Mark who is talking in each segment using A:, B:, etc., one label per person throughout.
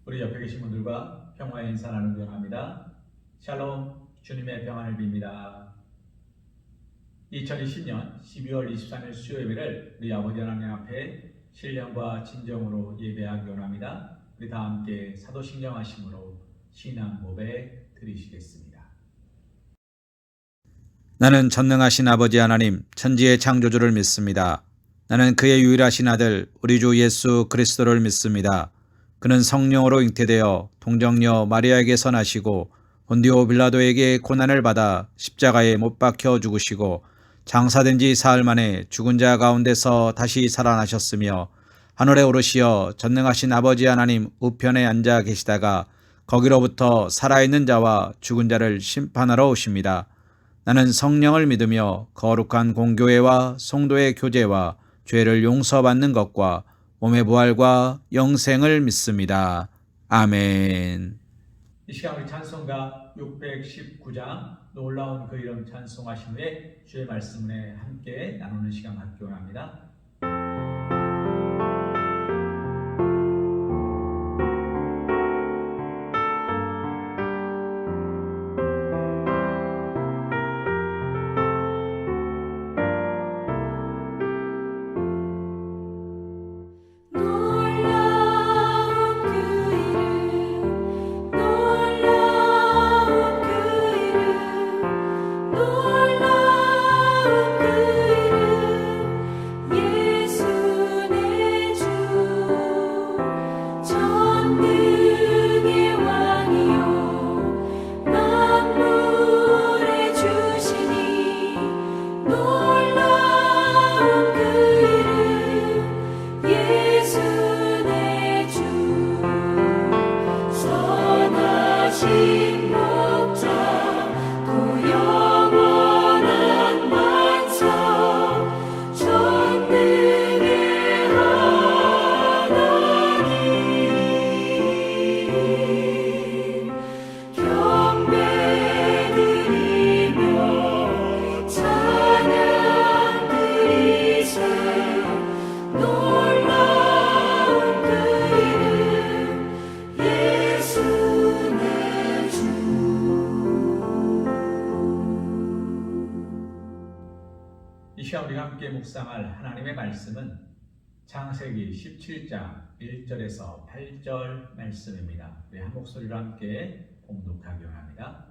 A: 우리 옆에 계신 분들과 평화의 인사 나누기 원합니다. 샬롬, 주님의 평안을 빕니다. 2020년 12월 23일 수요예배를 우리 아버지 하나님 앞에 신령과 진정으로 예배하기 원합니다. 우리 다 함께 사도신령하심으로 신앙 고백 드리시겠습니다.
B: 나는 전능하신 아버지 하나님, 천지의 창조주를 믿습니다. 나는 그의 유일하신 아들, 우리 주 예수 그리스도를 믿습니다. 그는 성령으로 잉태되어 동정녀 마리아에게서 나시고 본디오 빌라도에게 고난을 받아 십자가에 못 박혀 죽으시고 장사된 지 사흘 만에 죽은 자 가운데서 다시 살아나셨으며 하늘에 오르시어 전능하신 아버지 하나님 우편에 앉아 계시다가 거기로부터 살아있는 자와 죽은 자를 심판하러 오십니다. 나는 성령을 믿으며 거룩한 공교회와 성도의 교제와 죄를 용서받는 것과 몸의 부활과 영생을 믿습니다. 아멘.
A: 이 시간 우리 찬송가 619장 놀라운 그 이름 찬송하신 후에 주의 말씀에 함께 나누는 시간 갖기 원합니다. 이 시간 우리가 함께 묵상할 하나님의 말씀은 창세기 17장 1절에서 8절 말씀입니다. 우리 한 목소리로 함께 봉독하기 원합니다.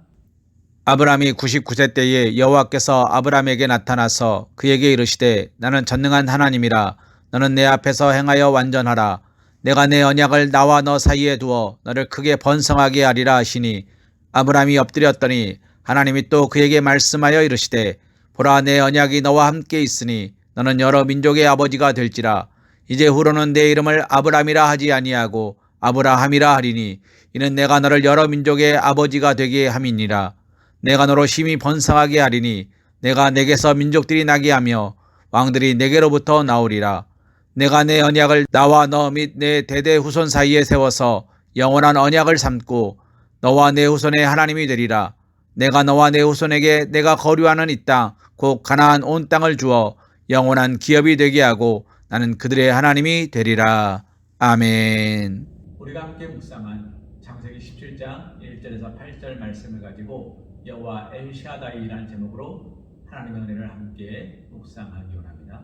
B: 아브람이 99세 때에 여호와께서 아브람에게 나타나서 그에게 이르시되 나는 전능한 하나님이라. 너는 내 앞에서 행하여 완전하라. 내가 내 언약을 나와 너 사이에 두어 너를 크게 번성하게 하리라 하시니 아브람이 엎드렸더니 하나님이 또 그에게 말씀하여 이르시되 보라, 내 언약이 너와 함께 있으니 너는 여러 민족의 아버지가 될지라. 이제 후로는 내 이름을 아브람이라 하지 아니하고 아브라함이라 하리니 이는 내가 너를 여러 민족의 아버지가 되게 함이니라. 내가 너로 심히 번성하게 하리니 내가 내게서 민족들이 나게 하며 왕들이 내게로부터 나오리라. 내가 내 언약을 나와 너 및 내 대대 후손 사이에 세워서 영원한 언약을 삼고 너와 내 후손의 하나님이 되리라. 내가 너와 내 후손에게 내가 거류하는 이 땅 곧 가나안 온 땅을 주어 영원한 기업이 되게 하고 나는 그들의 하나님이 되리라. 아멘.
A: 우리가 함께 묵상한 창세기 17장 1절에서 8절 말씀을 가지고 여호와 엘샤다이라는 제목으로 하나님의 은혜를 함께 묵상하기 원합니다.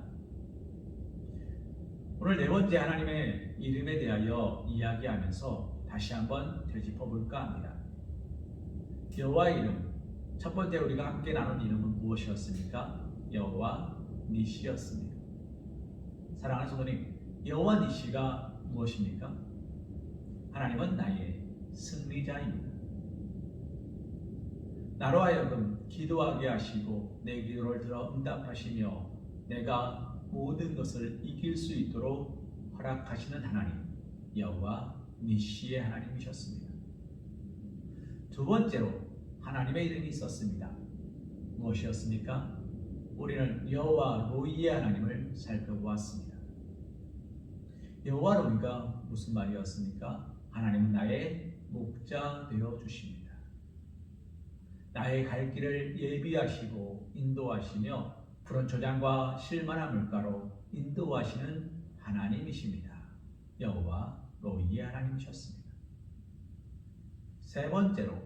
A: 오늘 네 번째 하나님의 이름에 대하여 이야기하면서 다시 한번 되짚어볼까 합니다. 여호와의 이름, 첫 번째 우리가 함께 나눈 이름은 무엇이었습니까? 여호와 니시였습니다. 사랑하는 성도님, 여호와 니시가 무엇입니까? 하나님은 나의 승리자입니다. 나로 하여금 기도하게 하시고 내 기도를 들어 응답하시며 내가 모든 것을 이길 수 있도록 허락하시는 하나님, 여호와 니시의 하나님이셨습니다. 두 번째로 하나님의 이름이 있었습니다. 무엇이었습니까? 우리는 여호와 로이의 하나님을 살펴보았습니다. 여호와 로이가 무슨 말이었습니까? 하나님은 나의 목자 되어 주십니다. 나의 갈 길을 예비하시고 인도하시며 푸른 초장과 실만한 물가로 인도하시는 하나님이십니다. 여호와 로이의 하나님이셨습니다. 세 번째로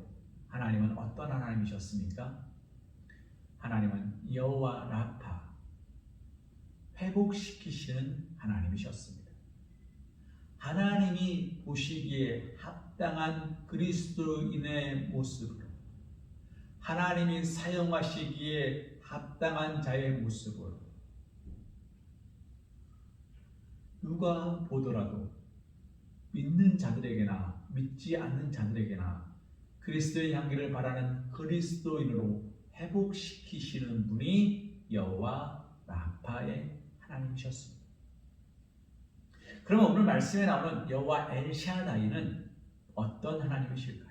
A: 하나님은 어떤 하나님이셨습니까? 하나님은 여호와 라파, 회복시키시는 하나님이셨습니다. 하나님이 보시기에 합당한 그리스도인의 모습으로, 하나님이 사용하시기에 합당한 자의 모습으로 누가 보더라도 믿는 자들에게나 믿지 않는 자들에게나 그리스도의 향기를 바라는 그리스도인으로 회복시키시는 분이 여호와 라파의 하나님이셨습니다. 그러면 오늘 말씀에 나오는 여호와 엘샤다이는 어떤 하나님이실까요?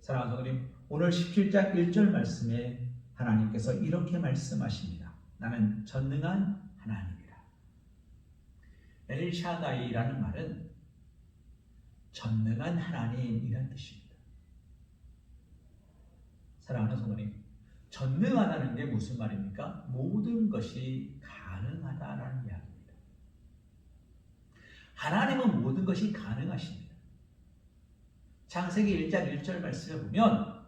A: 사랑하는 성도님, 오늘 17장 1절 말씀에 하나님께서 이렇게 말씀하십니다. 나는 전능한 하나님이라. 엘샤다이라는 말은 전능한 하나님이란 뜻입니다. 사랑하는 성도님, 전능하다는 게 무슨 말입니까? 모든 것이 가능하다라는 이야기입니다. 하나님은 모든 것이 가능하십니다. 창세기 1장 1절 말씀에 보면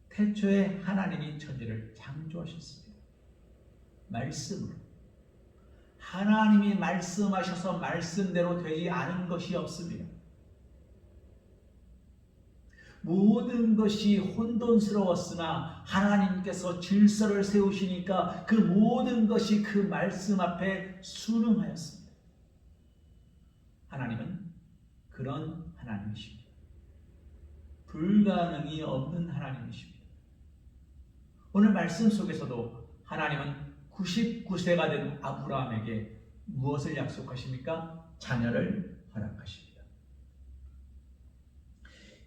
A: 태초에 하나님이 천지를 창조하셨습니다. 말씀으로. 하나님이 말씀하셔서 말씀대로 되지 않은 것이 없습니다. 모든 것이 혼돈스러웠으나 하나님께서 질서를 세우시니까 그 모든 것이 그 말씀 앞에 순응하였습니다. 하나님은 그런 하나님이십니다. 불가능이 없는 하나님이십니다. 오늘 말씀 속에서도 하나님은 99세가 된 아브라함에게 무엇을 약속하십니까? 자녀를 허락하십니다.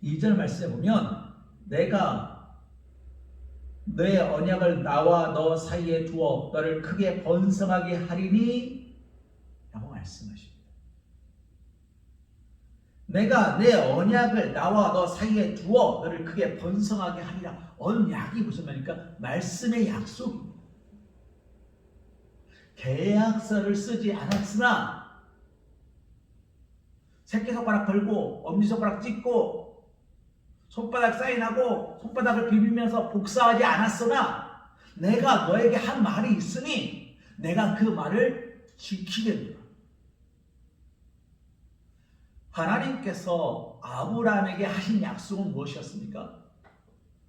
A: 2절 말씀에 보면 내가 내 언약을 나와 너 사이에 두어 너를 크게 번성하게 하리니 라고 말씀하십니다. 내가 내 언약을 나와 너 사이에 두어 너를 크게 번성하게 하리라. 언약이 무슨 말입니까? 말씀의 약속입니다. 계약서를 쓰지 않았으나 새끼손가락 걸고 엄지손가락 찍고 손바닥 사인하고 손바닥을 비비면서 복사하지 않았으나 내가 너에게 한 말이 있으니 내가 그 말을 지키겠노라. 하나님께서 아브라함에게 하신 약속은 무엇이었습니까?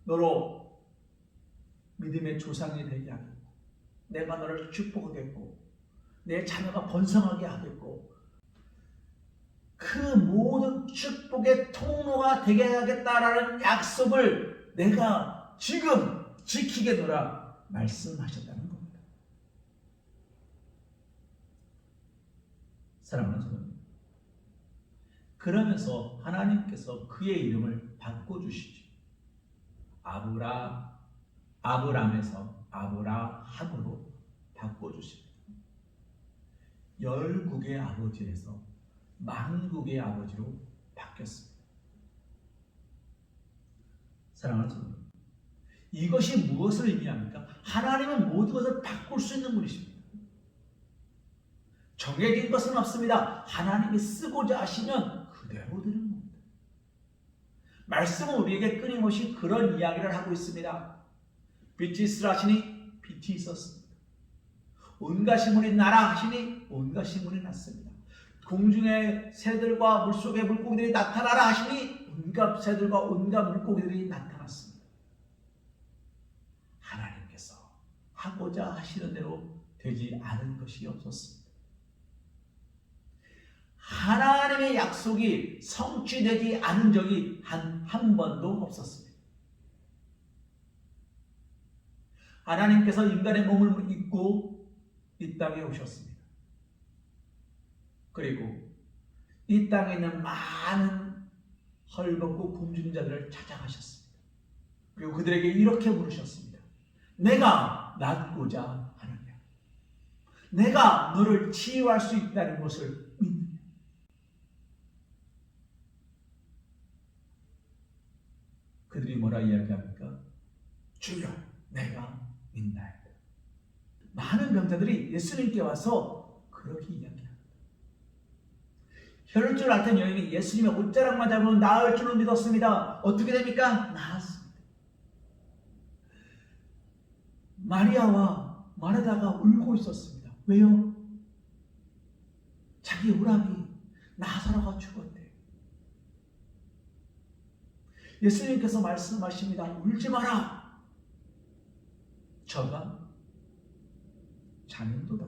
A: 너로 믿음의 조상이 되게 하겠고 내가 너를 축복하겠고 내 자녀가 번성하게 하겠고 그 모든 축복의 통로가 되게 하겠다라는 약속을 내가 지금 지키겠노라 말씀하셨다는 겁니다. 사랑하는 성도님, 그러면서 하나님께서 그의 이름을 바꿔주시죠. 아브람에서 아브라함으로 바꿔주십니다. 열국의 아버지에서 만국의 아버지로 바뀌었습니다. 사랑하는 성도, 이것이 무엇을 의미합니까? 하나님은 모든 것을 바꿀 수 있는 분이십니다. 정해진 것은 없습니다. 하나님이 쓰고자 하시면 그대로 되는 겁니다. 말씀은 우리에게 끊임없이 그런 이야기를 하고 있습니다. 빛이 있으라 하시니 빛이 있었습니다. 온갖 식물이 나라 하시니 온갖 식물이 났습니다. 공중의 새들과 물속의 물고기들이 나타나라 하시니 온갖 새들과 온갖 물고기들이 나타났습니다. 하나님께서 하고자 하시는 대로 되지 않은 것이 없었습니다. 하나님의 약속이 성취되지 않은 적이 한 번도 없었습니다. 하나님께서 인간의 몸을 입고 이 땅에 오셨습니다. 그리고 이 땅에 있는 많은 헐벗고 굶주린 자들을 찾아가셨습니다. 그리고 그들에게 이렇게 물으셨습니다. 내가 낫고자 하느냐? 내가 너를 치유할 수 있다는 것을 믿느냐? 그들이 뭐라 이야기합니까? 주여, 내가 믿나이다. 많은 병자들이 예수님께 와서 그렇게 이야기합니다. 혈루증을 앓던 여인이 예수님의 옷자락만 잡으면 나을 줄로 믿었습니다. 어떻게 됩니까? 나았습니다. 마리아와 마르다가 울고 있었습니다. 왜요? 자기 오라비 나사로가 죽었대요. 예수님께서 말씀하십니다. 울지 마라. 저가 자는도다.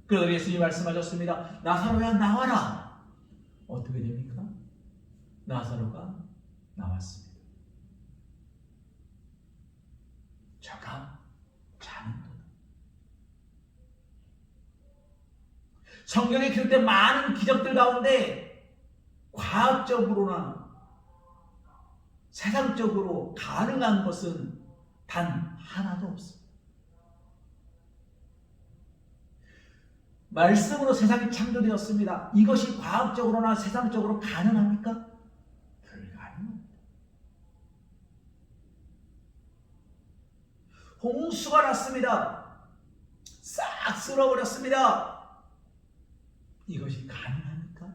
A: 그러더니 예수님이 말씀하셨습니다. 나사로야 나와라. 어떻게 됩니까? 나사로가 나왔습니다. 저가 자는도다. 성경에 기록된 많은 기적들 가운데 과학적으로나 세상적으로 가능한 것은 단 하나도 없습니다. 말씀으로 세상이 창조되었습니다. 이것이 과학적으로나 세상적으로 가능합니까? 불가능합니다. 홍수가 났습니다. 싹 쓸어버렸습니다. 이것이 가능합니까?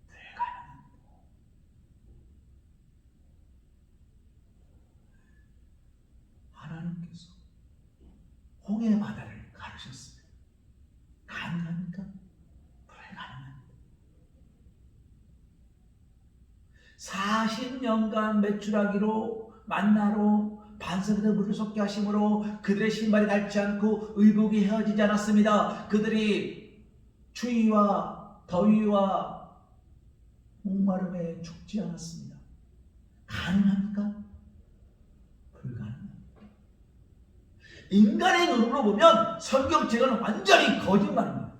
A: 불가능합니다. 하나님께서 홍해 바다를 가르셨습니다. 가능합니까? 불가능합니다. 40년간 매출하기로 만나로 반석에서 물을 섞게 하심으로 그들의 신발이 닳지 않고 의복이 헤어지지 않았습니다. 그들이 추위와 더위와 목마름에 죽지 않았습니다. 가능합니까? 불가능합니다. 인간의 눈으로 보면 성경책은 완전히 거짓말입니다.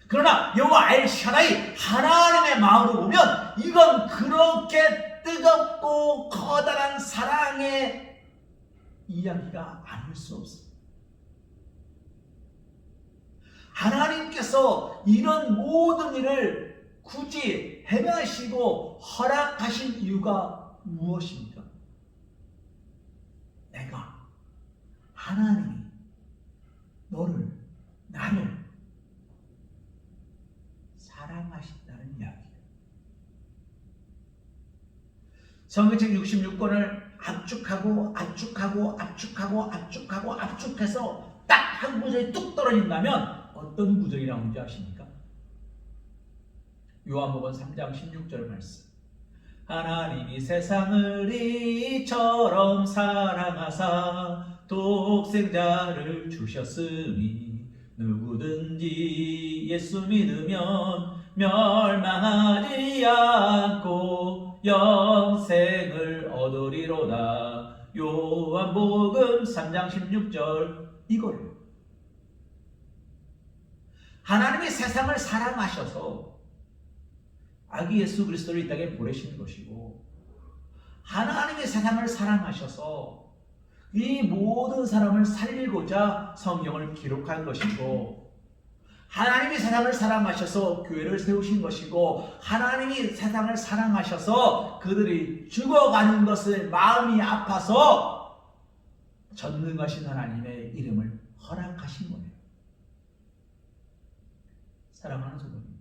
A: 그러나 여호와 엘샤다이 하나님의 마음으로 보면 이건 그렇게 뜨겁고 커다란 사랑의 이야기가 아닐 수 없습니다. 하나님께서 이런 모든 일을 굳이 행하시고 허락하신 이유가 무엇입니까? 내가 하나님이 나를 사랑하신다는 이야기예요. 성경책 66권을 압축해서 딱 한 구절이 뚝 떨어진다면 어떤 구절이 나오는지 아십니까? 요한복음 3장 16절 말씀. 하나님이 세상을 이처럼 사랑하사 독생자를 주셨으니 누구든지 예수 믿으면 멸망하지 않고 영생을 얻으리로다. 요한복음 3장 16절 이거예요. 하나님이 세상을 사랑하셔서 아기 예수 그리스도를 이 땅에 보내신 것이고, 하나님이 세상을 사랑하셔서 이 모든 사람을 살리고자 성경을 기록한 것이고, 하나님이 세상을 사랑하셔서 교회를 세우신 것이고, 하나님이 세상을 사랑하셔서 그들이 죽어가는 것을 마음이 아파서 전능하신 하나님의 이름을 허락하신 거예요. 사랑하는 성도님,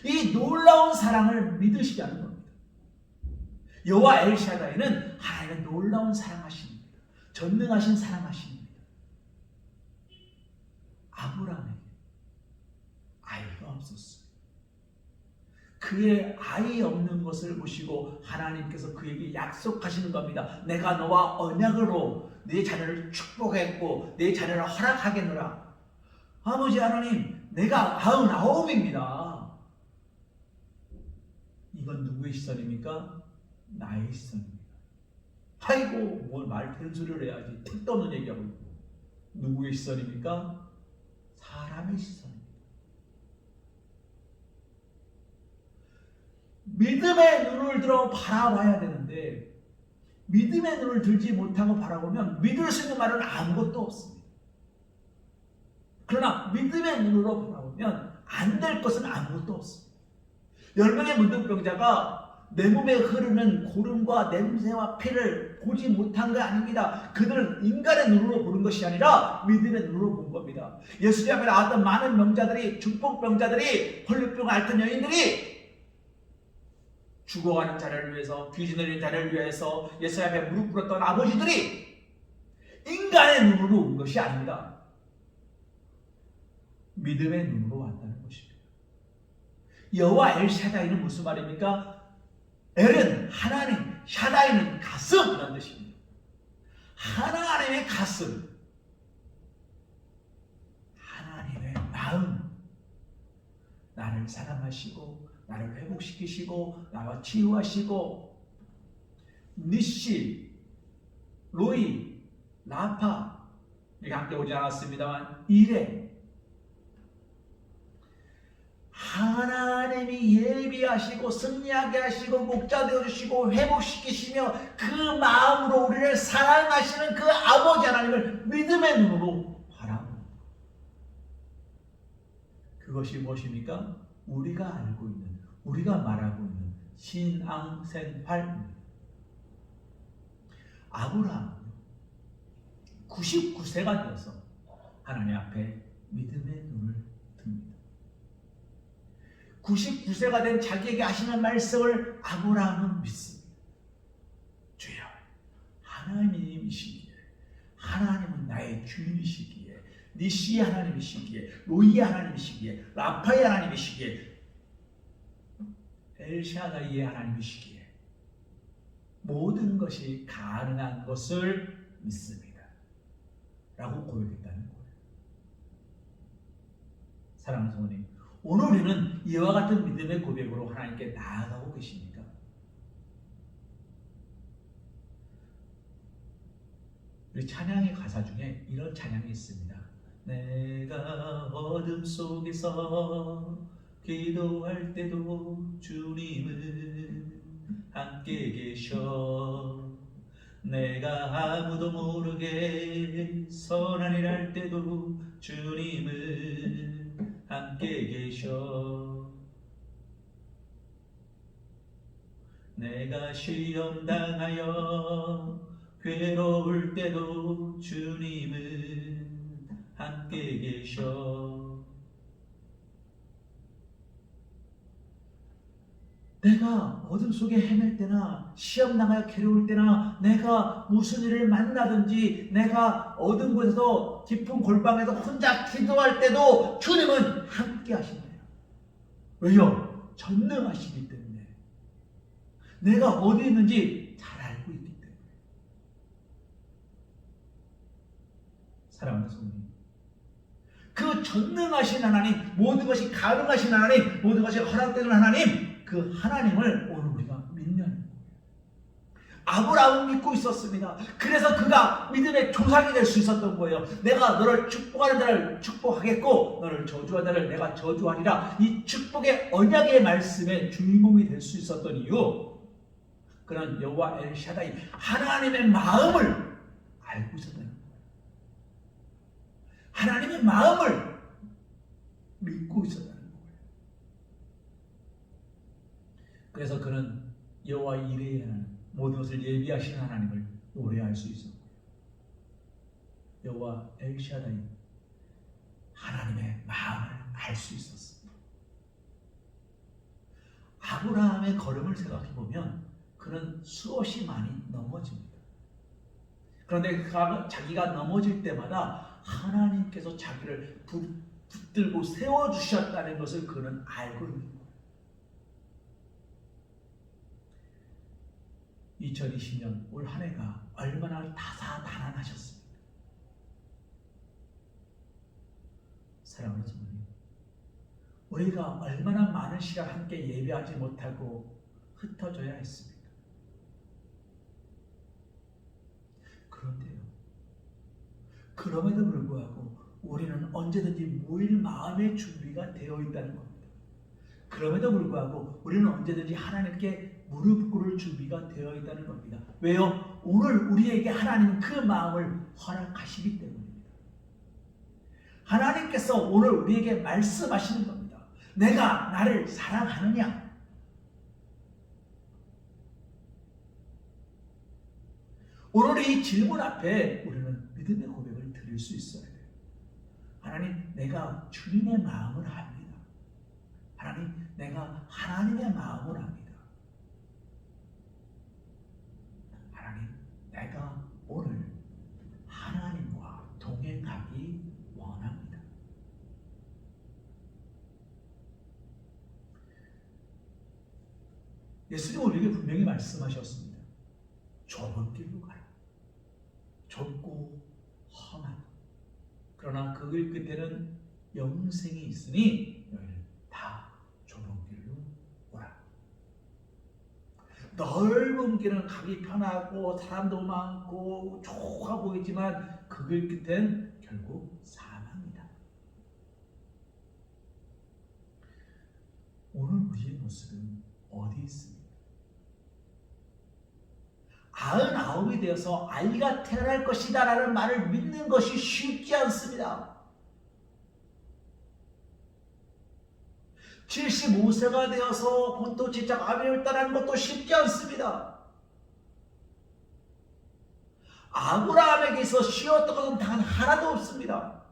A: 이 놀라운 사랑을 믿으시자는 겁니다. 여호와 엘샤다이는 하나님의 놀라운 사랑하십니다. 전능하신 사랑하십니다. 아브라함에게 아이가 없었어요. 그의 아이 없는 것을 보시고 하나님께서 그에게 약속하시는 겁니다. 내가 너와 언약으로 네 자녀를 축복했고 네 자녀를 허락하겠노라. 아버지 하나님, 내가 99입니다. 이건 누구의 시선입니까? 나의 시선입니다. 아이고, 뭘 말 된 소리를 해야지. 택도 없는 얘기하고 있고. 누구의 시선입니까? 사람의 시선입니다. 믿음의 눈을 들어 바라봐야 되는데 믿음의 눈을 들지 못하고 바라보면 믿을 수 있는 말은 아무것도 없습니다. 그러나 믿음의 눈으로 바라보면 안 될 것은 아무것도 없습니다. 10명의 문둥병자가 내 몸에 흐르는 고름과 냄새와 피를 보지 못한 게 아닙니다. 그들은 인간의 눈으로 보는 것이 아니라 믿음의 눈으로 본 겁니다. 예수님 앞에 나왔던 많은 명자들이, 중풍병자들이, 홀리병 앓던 여인들이 죽어가는 자를 위해서, 귀신 들린 자를 위해서 예수님 앞에 무릎 꿇었던 아버지들이 인간의 눈으로 온 것이 아닙니다. 믿음의 눈으로 왔다는 것입니다. 여호와 엘샤다이는 무슨 말입니까? 엘은 하나님, 샤다이는 가슴 이런 뜻입니다. 하나님의 가슴, 하나님의 마음, 나를 사랑하시고 나를 회복시키시고 나와 치유하시고 니시, 로이, 라파 이렇게 함께 오지 않았습니다만 이래 하나님이 예비하시고 승리하게 하시고 목자 되어주시고 회복시키시며 그 마음으로 우리를 사랑하시는 그 아버지 하나님을 믿음의 눈으로 바라봅니다. 그것이 무엇입니까? 우리가 알고 있는, 우리가 말하고 있는 신앙생활입니다. 아브라함은 99세가 되어서 하나님 앞에 믿음의 눈을 듭니다. 99세가 된 자기에게 하시는 말씀을 아브라함은 믿습니다. 주여, 하나님이시기에, 하나님은 나의 주인이시기에, 니시 하나님이시기에, 로이 하나님이시기에, 라파의 하나님이시기에, 엘샤다이의 하나님이시기에 모든 것이 가능한 것을 믿습니다. 라고 고백했다는 거예요. 사랑하는 성도님, 오늘 우리는 이와 같은 믿음의 고백으로 하나님께 나아가고 계십니까? 우리 찬양의 가사 중에 이런 찬양이 있습니다. 내가 어둠 속에서 기도할 때도 주님은 함께 계셔. 내가 아무도 모르게 선한 일 할 때도 주님은 함께 계셔. 내가 시험 당하여 괴로울 때도 주님은 함께 계셔. 내가 어둠 속에 헤맬 때나 시험 당하여 괴로울 때나 내가 무슨 일을 만나든지 내가 어두운 곳에서 깊은 골방에서 혼자 기도할 때도 주님은 함께 하신대요. 왜요? 전능하시기 때문에. 내가 어디 있는지 잘 알고 있기 때문에. 사랑하는 성도님, 그 전능하신 하나님, 모든 것이 가능하신 하나님, 모든 것이 허락되는 하나님, 그 하나님을 오늘 우리가 믿는 거예요. 아브라함은 믿고 있었습니다. 그래서 그가 믿음의 조상이 될 수 있었던 거예요. 내가 너를 축복하는 자를 축복하겠고 너를 저주하는 자를 내가 저주하리라. 이 축복의 언약의 말씀의 주인공이 될 수 있었던 이유, 그런 여호와 엘샤다이 하나님의 마음을 알고 있었다는 거예요. 하나님의 마음을 믿고 있었다는 거예요. 그래서 그는 여호와 이레의 하나님, 모든 것을 예비하시는 하나님을 노래할 수 있었고, 여호와 엘샤다이 하나님의 마음을 알 수 있었습니다. 아브라함의 걸음을 생각해 보면 그는 수없이 많이 넘어집니다. 그런데 자기가 넘어질 때마다 하나님께서 자기를 붙들고 세워주셨다는 것을 그는 알고 있는 거예요. 2020년 올 한 해가 얼마나 다사다난하셨습니까? 사랑하는 성도님, 우리가 얼마나 많은 시간 함께 예배하지 못하고 흩어져야 했습니까? 그런데요, 그럼에도 불구하고 우리는 언제든지 모일 마음의 준비가 되어 있다는 겁니다. 그럼에도 불구하고 우리는 언제든지 하나님께 무릎 꿇을 준비가 되어 있다는 겁니다. 왜요? 오늘 우리에게 하나님은 그 마음을 허락하시기 때문입니다. 하나님께서 오늘 우리에게 말씀하시는 겁니다. 내가 나를 사랑하느냐? 오늘 이 질문 앞에 우리는 믿음의 고백을 드릴 수 있어야 돼요. 하나님, 내가 주님의 마음을 압니다. 하나님, 내가 하나님의 마음을 압니다. 하나님, 내가 오늘 하나님과 동행하기 원합니다. 예수님은 우리에게 분명히 말씀하셨습니다. 좁은 길로 가라. 좁고 험하다. 그러나 그 길 끝에는 영생이 있으니 너희는 다 좁은 길로 오라. 넓은 길은 가기 편하고 사람도 많고 좋아 보이지만 그 길 끝엔 결국 사망이다. 오늘 우리의 모습은 어디 있습니까? 99이 되어서 아이가 태어날 것이다 라는 말을 믿는 것이 쉽지 않습니다. 75세가 되어서 본토 제작 아멘을 따르는 것도 쉽지 않습니다. 아브라함에게서 쉬었던 것은 단 하나도 없습니다.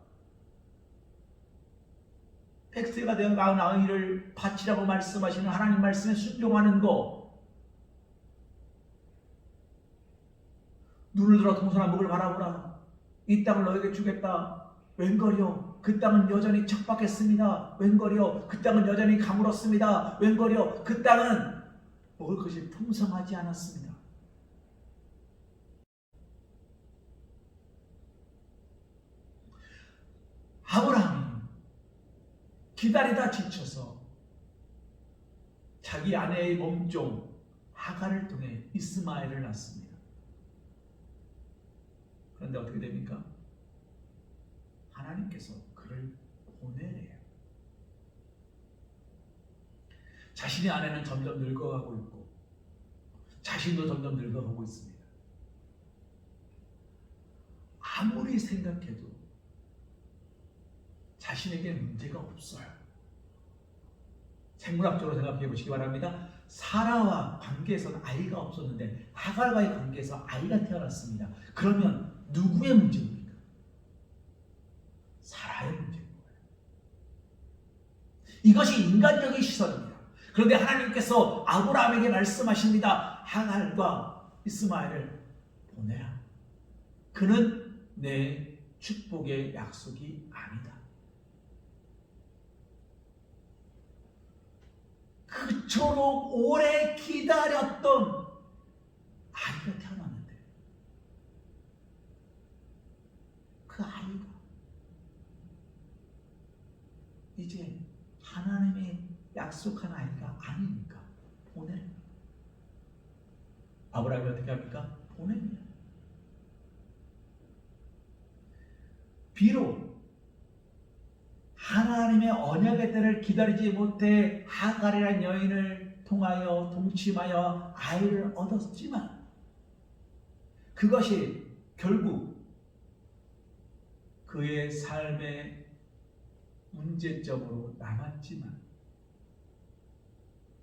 A: 100세가 되어 99일을 바치라고 말씀하시는 하나님 말씀에 순종하는 것, 눈을 들어 동서남북을 바라보라. 이 땅을 너에게 주겠다. 웬걸요? 그 땅은 여전히 척박했습니다. 웬걸요? 그 땅은 여전히 가물었습니다. 웬걸요? 그 땅은 먹을 것이 풍성하지 않았습니다. 아브라함이 기다리다 지쳐서 자기 아내의 몸종 하갈을 통해 이스마엘을 낳습니다. 그런데 어떻게 됩니까? 하나님께서 그를 보내래요. 자신의 아내는 점점 늙어가고 있고 자신도 점점 늙어가고 있습니다. 아무리 생각해도 자신에게 문제가 없어요. 생물학적으로 생각해 보시기 바랍니다. 사라와 관계에서는 아이가 없었는데 하갈과의 관계에서 아이가 태어났습니다. 그러면 누구의 문제입니까? 사라의 문제인 거예요. 이것이 인간적인 시선입니다. 그런데 하나님께서 아브라함에게 말씀하십니다. 하갈과 이스마엘을 보내라. 그는 내 축복의 약속이 아니다. 그토록 오래 기다렸던 아이가 태어났는데 그 아이가 이제 하나님의 약속한 아이가 아니니까 보냅니다. 아브라함이 어떻게 합니까? 보냅니다. 비록 하나님의 언약의 때를 기다리지 못해 하갈이라는 여인을 통하여 동침하여 아이를 얻었지만 그것이 결국 그의 삶의 문제점으로 남았지만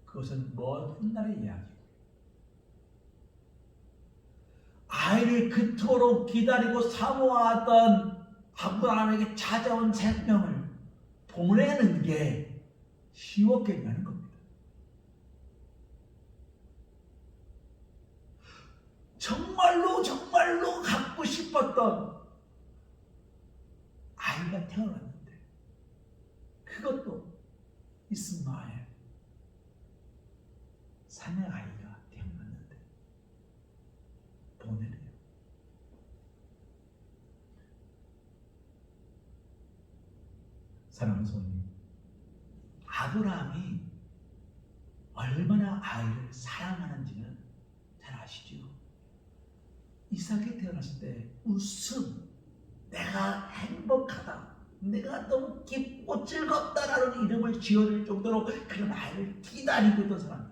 A: 그것은 먼 훗날의 이야기고 아이를 그토록 기다리고 사모하던 아브라함에게 찾아온 생명을 보내는 게 쉬웠겠냐는 겁니다. 정말로 갖고 싶었던 아이가 태어났는데 그것도 이스마엘 사내 아이가 태어났는데 보내래요. 사랑하는 성도님, 아브라함이 얼마나 아이를 사랑하는지는 잘 아시죠? 이삭이 태어났을 때 웃음, 내가 행복하다, 내가 너무 기쁘고 즐겁다라는 이름을 지어줄 정도로 그런 아이를 기다리고 있던 사람이에요.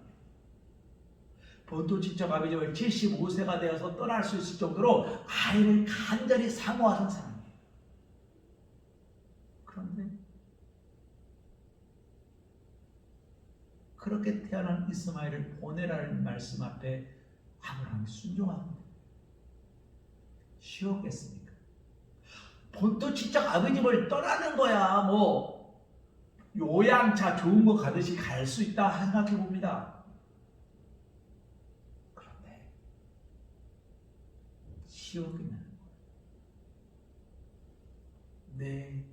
A: 본토 친척 아비집을 75세가 되어서 떠날 수 있을 정도로 아이를 간절히 사모하던 사람이에요. 그런데 그렇게 태어난 이스마엘을 보내라는 말씀 앞에 아브라함이 순종하고 쉬웠겠습니까? 본토 친척 아비집을 떠나는 거야 뭐 요양차 좋은 거 가듯이 갈 수 있다 생각해 봅니다. 그런데 쉬웠겠냐는 거야. 내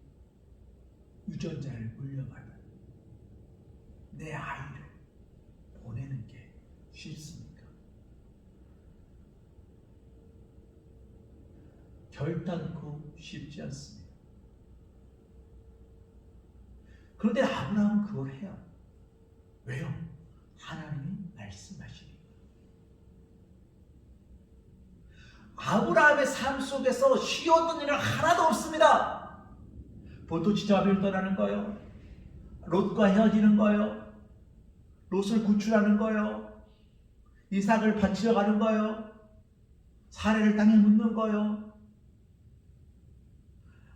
A: 유전자를 물려받은 내 아이를 보내는 게 쉽습니까? 결단코 쉽지 않습니다. 그런데 아브라함은 그걸 해요. 왜요? 하나님이 말씀하시니까. 아브라함의 삶 속에서 쉬웠던 일은 하나도 없습니다. 본토 친척 아비를 떠나는 거예요. 롯과 헤어지는 거예요. 롯을 구출하는 거예요. 이삭을 바치러 가는 거예요. 사례를 땅에 묻는 거예요.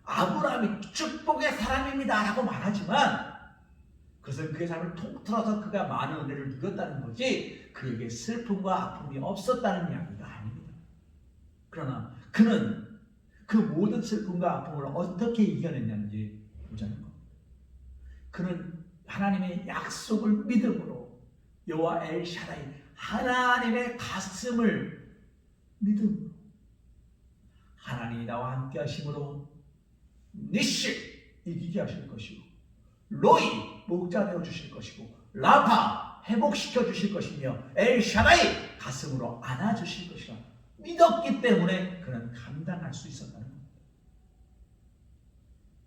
A: 아브라함이 축복의 사람입니다 라고 말하지만 그것은 그의 삶을 통틀어서 그가 많은 은혜를 누렸다는 거지 그에게 슬픔과 아픔이 없었다는 이야기가 아닙니다. 그러나 그는 그 모든 슬픔과 아픔을 어떻게 이겨냈는지 보자는 겁니다. 그는 하나님의 약속을 믿음으로 여호와 엘샤다이 하나님의 가슴을 믿음으로 하나님이 나와 함께 하심으로 니시 이기게 하실 것이고 로이 목자 되어 주실 것이고 라파 회복시켜 주실 것이며 엘샤다이 가슴으로 안아 주실 것이라 믿었기 때문에 그는 감당할 수 있었다는 겁니다.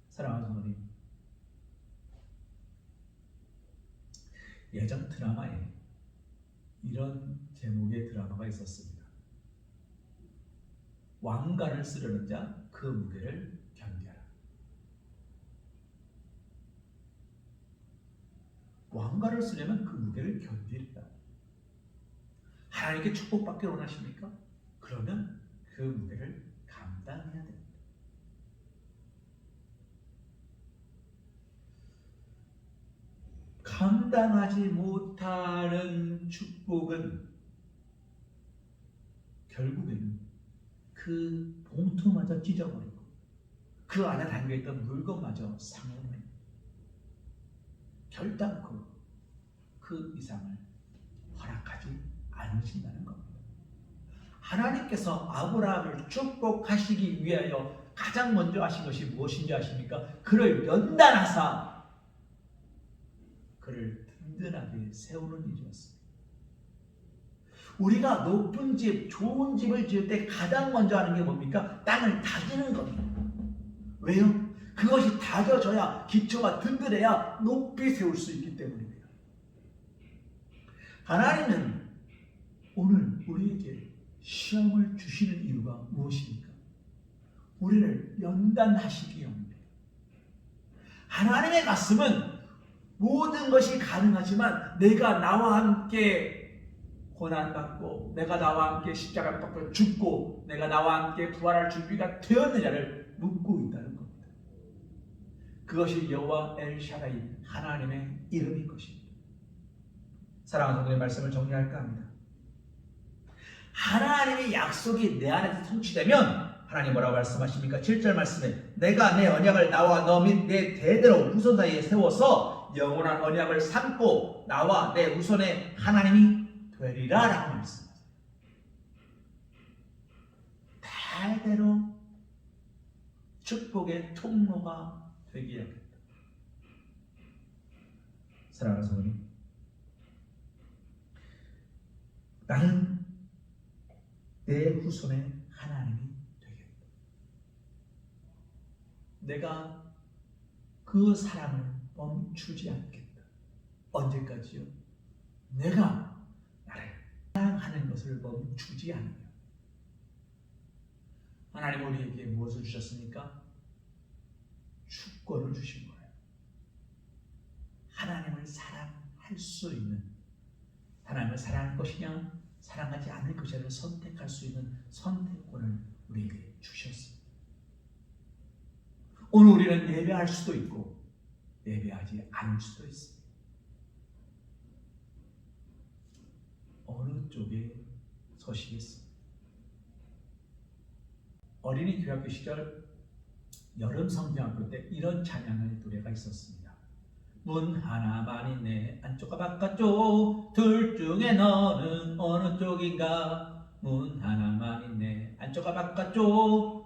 A: 사랑하는 성도님, 예전 드라마에 이런 제목의 드라마가 있었습니다. 왕관을 쓰려는 자 그 무게를 견뎌라. 왕관을 쓰려면 그 무게를 견디라. 하나님께 축복받기를 원하십니까? 그러면 그 무게를 감당해야 됩니다. 감당하지 못하는 축복은 결국에는 그 봉투마저 찢어버리고 그 안에 담겨있던 물건마저 상해버립니다. 결단코 그 이상을 허락하지 않으신다는 겁니다. 하나님께서 아브라함을 축복하시기 위하여 가장 먼저 하신 것이 무엇인지 아십니까? 그를 연단하사 그를 든든하게 세우는 일이었습니다. 우리가 높은 집, 좋은 집을 지을 때 가장 먼저 하는 게 뭡니까? 땅을 다지는 겁니다. 왜요? 그것이 다져져야 기초가 든든해야 높이 세울 수 있기 때문입니다. 하나님은 오늘 우리에게 시험을 주시는 이유가 무엇입니까? 우리를 연단하시기 위함입니다. 하나님의 가슴은 모든 것이 가능하지만 내가 나와 함께 고난받고 내가 나와 함께 십자가를 받고 죽고 내가 나와 함께 부활할 준비가 되었느냐를 묻고 있다는 겁니다. 그것이 여호와 엘샤다이 하나님의 이름인 것입니다. 사랑하는 성도의 말씀을 정리할까 합니다. 하나님의 약속이 내 안에서 성취되면 하나님 뭐라고 말씀하십니까? 7절 말씀에 내가 내 언약을 나와 너 및 내 대대로 후손 사이에 세워서 영원한 언약을 삼고 나와 내 후손의 하나님이 되리라 라고 말씀하세요. 대대로 축복의 통로가 되게 하겠다. 사랑하는 성도님, 나는 내 후손의 하나님이 되겠다. 내가 그 사랑을 멈추지 않겠다. 언제까지요? 내가 나를 사랑하는 것을 멈추지 않으며. 하나님 우리에게 무엇을 주셨습니까? 주권을 주신 거예요. 하나님을 사랑할 수 있는, 하나님을 사랑할 것이냐 사랑하지 않을 것이냐를 선택할 수 있는 선택권을 우리에게 주셨습니다. 오늘 우리는 예배할 수도 있고 예배하지 않을 수도 있습니다. 어느 쪽에 서시겠습니까? 어린이 교학교 시절 여름 성경학교 때 이런 찬양의 노래가 있었습니다. 문 하나만 있네 안쪽과 바깥쪽 둘 중에 너는 어느 쪽인가? 문 하나만 있네 안쪽과 바깥쪽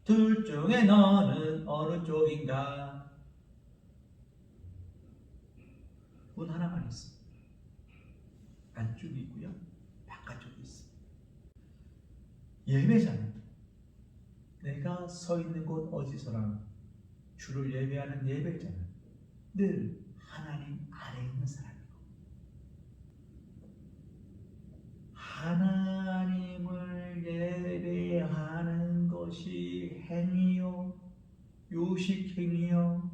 A: 둘 중에 너는 어느 쪽인가? 문 하나만 있습니다. 안쪽이 있고요 바깥쪽이 있습니다. 예배자는 내가 서 있는 곳 어디서나 주를 예배하는 예배자는 늘 하나님 아래에 있는 사람이고 하나님을 예배하는 것이 행위요 요식행위요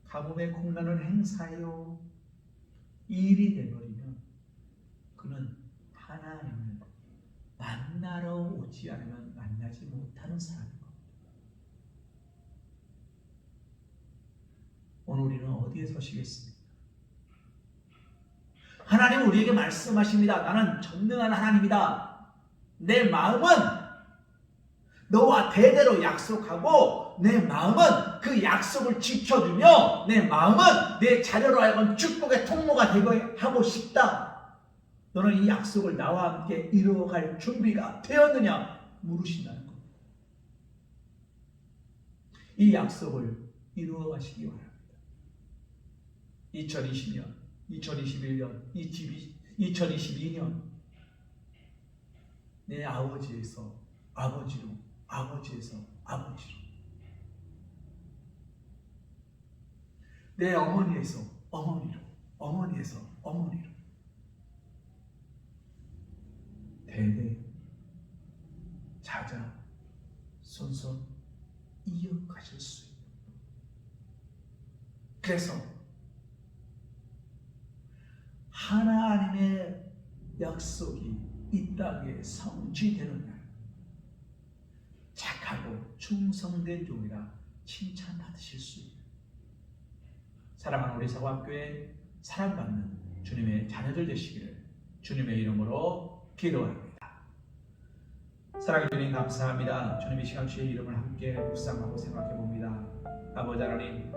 A: 가뭄에 콩나는 행사요 일이 되버리면 그는 하나님을 만나러 오지 않으면 만나지 못하는 사람인 겁니다. 오늘 우리는 어디에 서시겠습니까? 하나님 우리에게 말씀하십니다. 나는 전능한 하나님이다. 내 마음은 너와 대대로 약속하고 내 마음은 그 약속을 지켜주며 내 마음은 내 자녀로 하여금 축복의 통로가 되게 하고 싶다. 너는 이 약속을 나와 함께 이루어갈 준비가 되었느냐 물으신다는 겁니다. 이 약속을 이루어 가시기 바랍니다. 2020년, 2021년, 2022년 내 아버지에서 아버지로, 아버지에서 아버지로, 내 어머니에서 어머니로, 어머니에서 어머니로 대대 자자 손손 이어가실 수 있는 그래서 하나님의 약속이 이 땅에 성취되는 날 착하고 충성된 종이라 칭찬받으실 수 있는 사랑하는 우리 사관교회 사랑받는 주님의 자녀들 되시기를 주님의 이름으로 기도합니다. 사랑해 주님 감사합니다. 주님 이 시간 주의 이름을 함께 묵상하고 생각해 봅니다. 아버지 하나님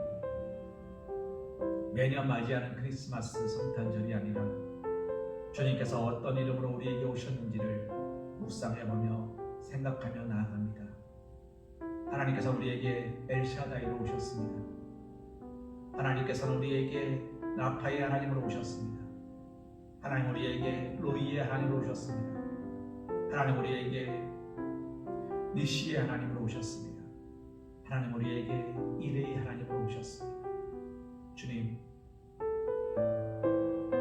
A: 매년 맞이하는 크리스마스 성탄절이 아니라 주님께서 어떤 이름으로 우리에게 오셨는지를 묵상해보며 생각하며 나아갑니다. 하나님께서 우리에게 엘샤다이로 오셨습니다. 하나님께서는 우리에게 라파의 하나님으로 오셨습니다. 하나님 우리에게 로이의 하나님으로 오셨습니다. 하나님 우리에게 니시의 하나님으로 오셨습니다. 하나님 우리에게 이레의 하나님으로 오셨습니다. 주님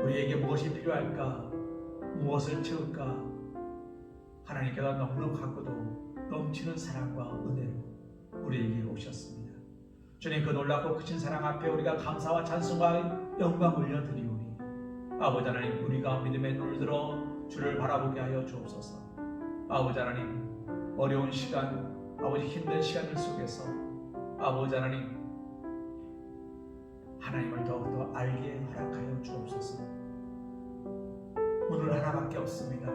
A: 우리에게 무엇이 필요할까? 무엇을 채울까? 하나님께서 넉넉하고도 넘치는 사랑과 은혜로 우리에게 오셨습니다. 주님 그 놀랍고 크신 사랑 앞에 우리가 감사와 찬송과 영광 올려드리오니 아버지 하나님 우리가 믿음의 눈을 들어 주를 바라보게 하여 주옵소서. 아버지 하나님 어려운 시간 아버지 힘든 시간들 속에서 아버지 하나님 하나님을 더욱더 알게 허락하여 주옵소서. 문은 하나밖에 없습니다.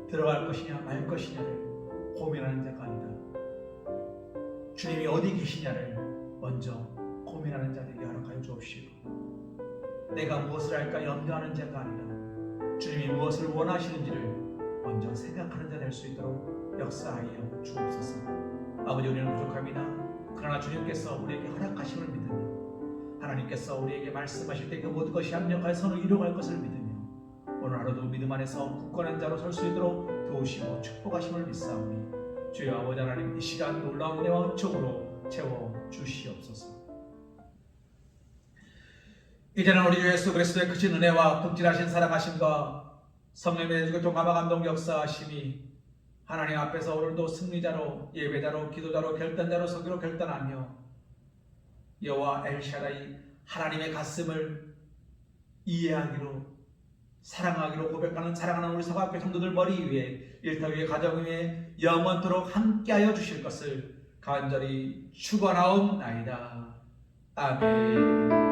A: 들어갈 것이냐 말 것이냐를 고민하는 자가 아니다. 주님이 어디 계시냐를 먼저 고민하는 자들에게 허락하여 주옵시고 내가 무엇을 할까 염려하는 자가 아니라 주님이 무엇을 원하시는지를 먼저 생각하는 자 될 수 있도록 역사하여 주옵소서. 아버지 우리는 부족합니다. 그러나 주님께서 우리에게 허락하심을 믿으며 하나님께서 우리에게 말씀하실 때 그 모든 것이 합력하여 선을 이루어갈 것을 믿으며 오늘 하루도 믿음 안에서 굳건한 자로 설 수 있도록 도우시고 축복하심을 믿사오니 주여 아버지 하나님 이 시간 놀라운 은혜와 은총으로 채워 주시옵소서. 이제는 우리 주 예수 그리스도의 크신 은혜와 극진하신 사랑하심과 성령의 주교 종합과 감동 역사하심이 하나님 앞에서 오늘도 승리자로, 예배자로, 기도자로, 결단자로 서기로 결단하며 여호와 엘샤다이 하나님의 가슴을 이해하기로, 사랑하기로 고백하는 사랑하는 우리 서가학교 성도들 머리 위에, 일터 위에, 가정 위에 영원토록 함께하여 주실 것을 간절히 축원하옵나이다. 아멘.